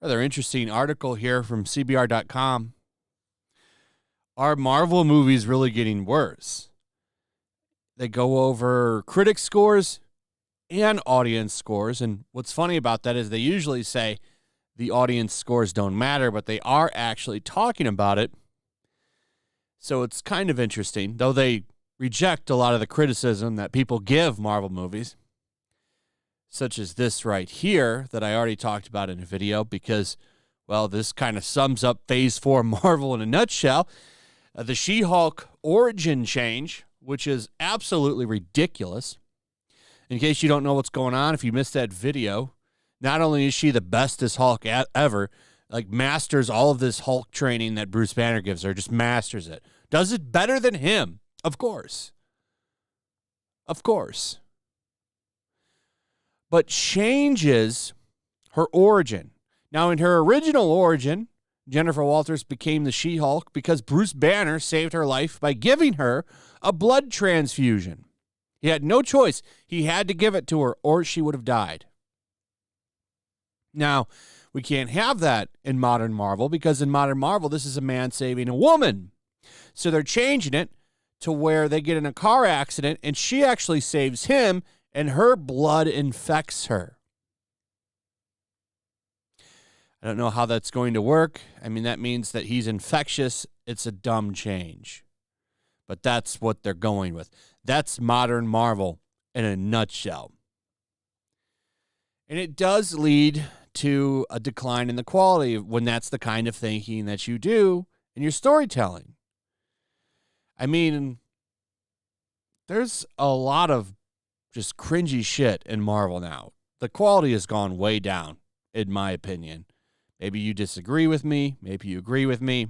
Rather interesting article here from CBR.com. Are Marvel movies really getting worse? They go over critic scores and audience scores. And what's funny about that is they usually say the audience scores don't matter, but they are actually talking about it. So it's kind of interesting, though they reject a lot of the criticism that people give Marvel movies, such as this right here that I already talked about in a video because, well, this kind of sums up Phase 4 Marvel in a nutshell. The She-Hulk origin change, which is absolutely ridiculous. In case you don't know what's going on, if you missed that video, not only is she the bestest Hulk ever, like masters all of this Hulk training that Bruce Banner gives her, just masters it. Does it better than him, of course. Of course. But changes her origin. Now, in her original origin, Jennifer Walters became the She-Hulk because Bruce Banner saved her life by giving her a blood transfusion. He had no choice. He had to give it to her or she would have died. Now, we can't have that in modern Marvel because in modern Marvel, this is a man saving a woman. So they're changing it to where they get in a car accident and she actually saves him and her blood infects her. I don't know how that's going to work. I mean, that means that he's infectious. It's a dumb change. But that's what they're going with. That's modern Marvel in a nutshell. And it does lead to a decline in the quality when that's the kind of thinking that you do in your storytelling. I mean, there's a lot of just cringy shit in Marvel now. The quality has gone way down, in my opinion. Maybe you disagree with me. Maybe you agree with me.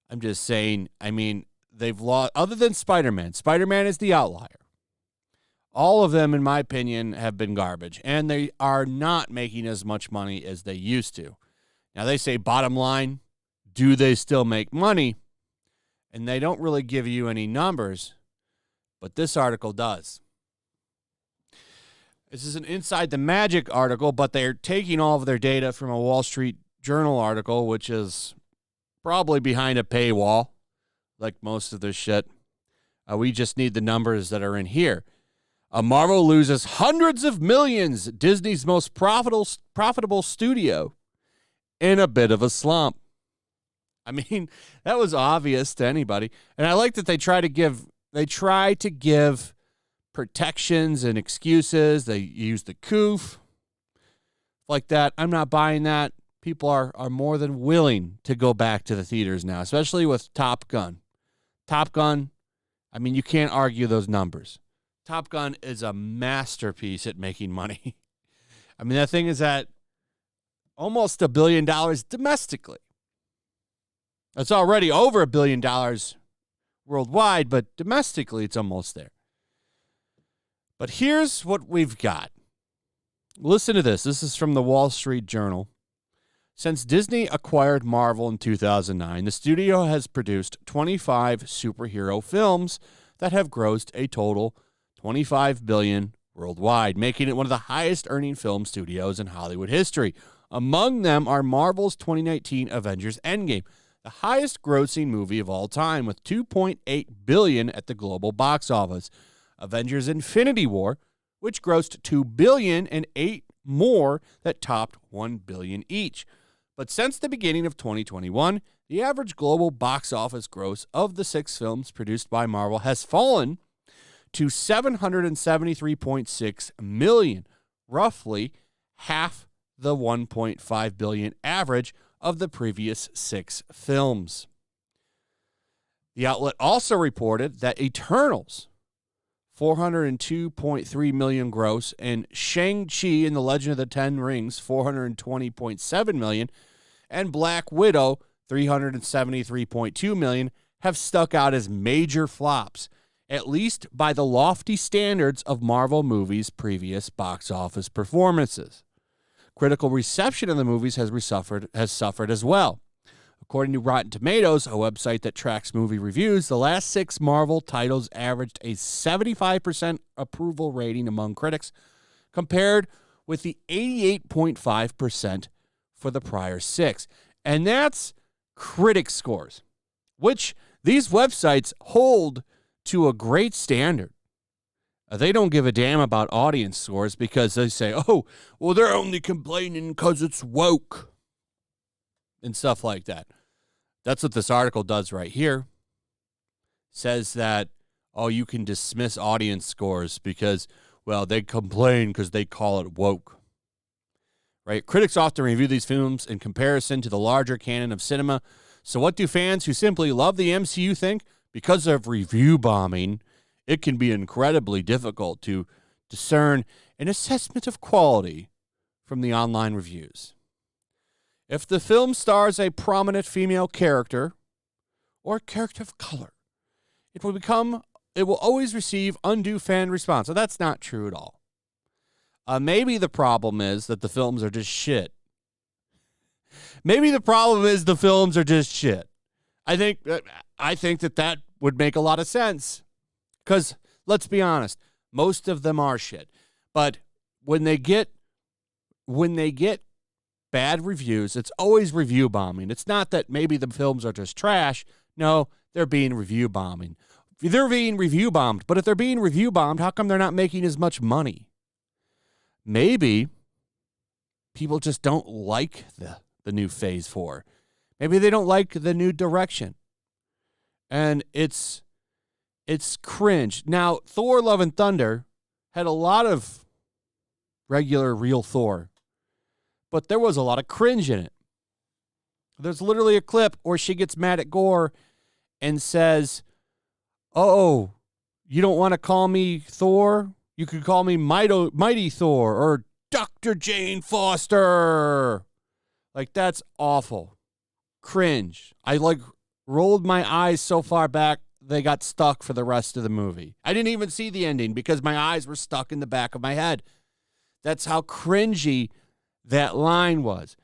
I'm just saying, I mean, they've lost, other than Spider-Man. Spider-Man is the outlier. All of them, in my opinion, have been garbage, and they are not making as much money as they used to. Now, they say bottom line, do they still make money? And they don't really give you any numbers, but this article does. This is an Inside the Magic article, but they're taking all of their data from a Wall Street Journal article, which is probably behind a paywall, like most of this shit. We just need the numbers that are in here. Marvel loses hundreds of millions, Disney's most profitable studio, in a bit of a slump. I mean, that was obvious to anybody. And I like that they try to give protections and excuses. They use the coof like that. I'm not buying that. People are more than willing to go back to the theaters now, especially with Top Gun. Top Gun, I mean, you can't argue those numbers. Top Gun is a masterpiece at making money. I mean, that thing is at almost $1 billion domestically. It's already over $1 billion worldwide, but domestically it's almost there. But here's what we've got. Listen to this. This is from the Wall Street Journal. Since Disney acquired Marvel in 2009, the studio has produced 25 superhero films that have grossed a total $25 billion worldwide, making it one of the highest earning film studios in Hollywood history. Among them are Marvel's 2019 Avengers Endgame, the highest grossing movie of all time with $2.8 billion at the global box office. Avengers Infinity War, which grossed $2 billion, and 8 more that topped $1 billion each. But since the beginning of 2021, the average global box office gross of the 6 films produced by Marvel has fallen to $773.6 million, roughly half the $1.5 billion average of the previous 6 films. The outlet also reported that Eternals, $402.3 million gross, and Shang-Chi and the Legend of the Ten Rings, $420.7 million, and Black Widow, $373.2 million, have stuck out as major flops, at least by the lofty standards of Marvel movies' previous box office performances. Critical reception of the movies has suffered as well. According to Rotten Tomatoes, a website that tracks movie reviews, the last 6 Marvel titles averaged a 75% approval rating among critics, compared with the 88.5% for the prior 6. And that's critic scores, which these websites hold to a great standard. They don't give a damn about audience scores because they say, oh, well, they're only complaining because it's woke and stuff like that. That's what this article does right here. Says that, oh, you can dismiss audience scores because, well, they complain because they call it woke. Right? Critics often review these films in comparison to the larger canon of cinema. So what do fans who simply love the MCU think? Because of review bombing, it can be incredibly difficult to discern an assessment of quality from the online reviews. If the film stars a prominent female character or character of color, it will always receive undue fan response. So that's not true at all. Maybe the problem is that the films are just shit. Maybe the problem is the films are just shit. I think that would make a lot of sense. Because, let's be honest, most of them are shit. But when they get bad reviews, it's always review bombing. It's not that maybe the films are just trash. No, they're being review bombing. They're being review bombed. But if they're being review bombed, how come they're not making as much money? Maybe people just don't like the new Phase 4. Maybe they don't like the new direction. And it's cringe. Now, Thor Love and Thunder had a lot of regular, real Thor. But there was a lot of cringe in it. There's literally a clip where she gets mad at Gore and says, oh, you don't want to call me Thor? You could call me Mighty Thor or Dr. Jane Foster. Like, that's awful. Cringe. I, rolled my eyes so far back, they got stuck for the rest of the movie. I didn't even see the ending because my eyes were stuck in the back of my head. That's how cringy that line was.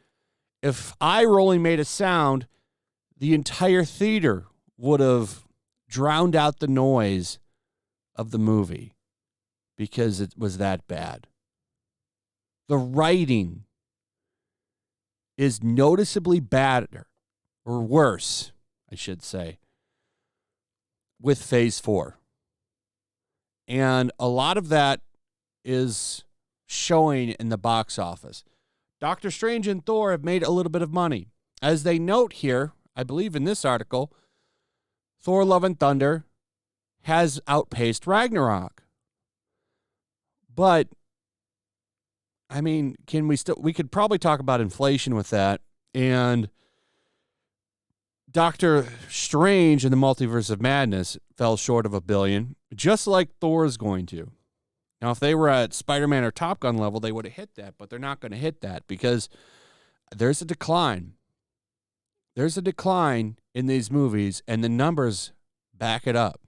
If eye rolling made a sound, the entire theater would have drowned out the noise of the movie because it was that bad. The writing is noticeably badder, or worse, I should say, with Phase 4. And a lot of that is showing in the box office. Doctor Strange and Thor have made a little bit of money. As they note here, I believe in this article, Thor Love and Thunder has outpaced Ragnarok. But, I mean, we could probably talk about inflation with that. And Doctor Strange and the Multiverse of Madness fell short of $1 billion, just like Thor is going to. Now, if they were at Spider-Man or Top Gun level, they would have hit that, but they're not going to hit that because there's a decline. There's a decline in these movies, and the numbers back it up.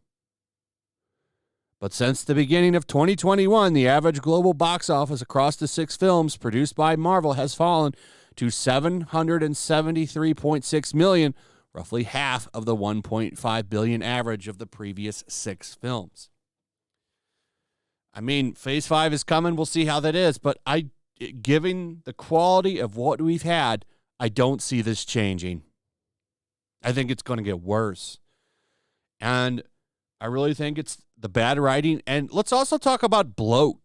But since the beginning of 2021, the average global box office across the 6 films produced by Marvel has fallen to $773.6 million, roughly half of the $1.5 billion average of the previous 6 films. I mean, Phase 5 is coming. We'll see how that is. But given the quality of what we've had, I don't see this changing. I think it's going to get worse. And I really think it's the bad writing. And let's also talk about bloat.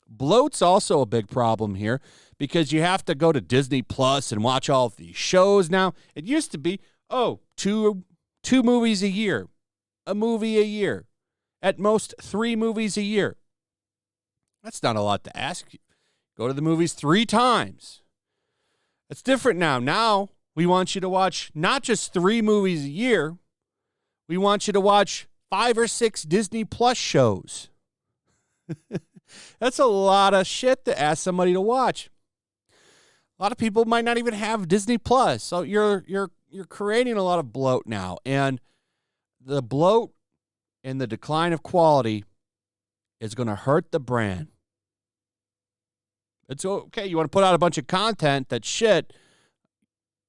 Bloat's also a big problem here because you have to go to Disney Plus and watch all of these shows now. It used to be, two movies a year, a movie a year, at most 3 movies a year. That's not a lot to ask. Go to the movies 3 times. It's different now. Now we want you to watch not just 3 movies a year. We want you to watch 5 or 6 Disney Plus shows. That's a lot of shit to ask somebody to watch. A lot of people might not even have Disney Plus. So you're creating a lot of bloat now. And the bloat and the decline of quality is going to hurt the brand. It's okay. You want to put out a bunch of content that's shit.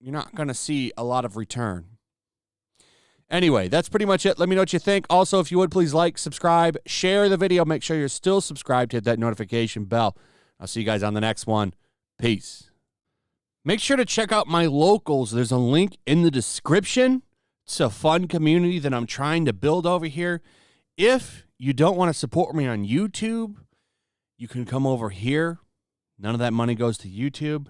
you're not going to see a lot of return. Anyway, that's pretty much it. Let me know what you think. Also, if you would, please like, subscribe, share the video. Make sure you're still subscribed. Hit that notification bell. I'll see you guys on the next one. Peace. Make sure to check out my locals. There's a link in the description. It's a fun community that I'm trying to build over here. If you don't want to support me on YouTube, you can come over here. None of that money goes to YouTube.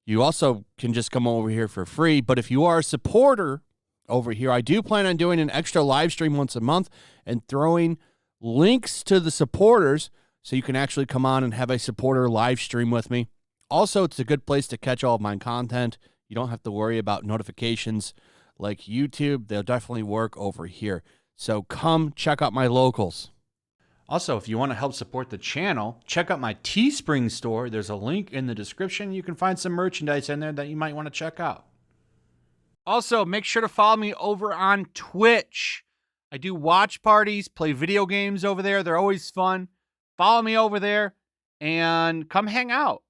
You also can just come over here for free. But if you are a supporter over here, I do plan on doing an extra live stream once a month and throwing links to the supporters so you can actually come on and have a supporter live stream with me. Also, it's a good place to catch all of my content. You don't have to worry about notifications like YouTube. They'll definitely work over here. So come check out my locals. Also, if you want to help support the channel, check out my Teespring store. There's a link in the description. You can find some merchandise in there that you might want to check out. Also, make sure to follow me over on Twitch. I do watch parties, play video games over there. They're always fun. Follow me over there and come hang out.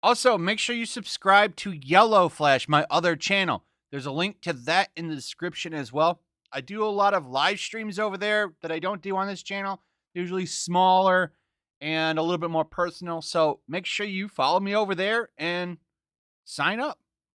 Also, make sure you subscribe to YellowFlash, my other channel. There's a link to that in the description as well. I do a lot of live streams over there that I don't do on this channel. Usually smaller and a little bit more personal. So make sure you follow me over there and sign up.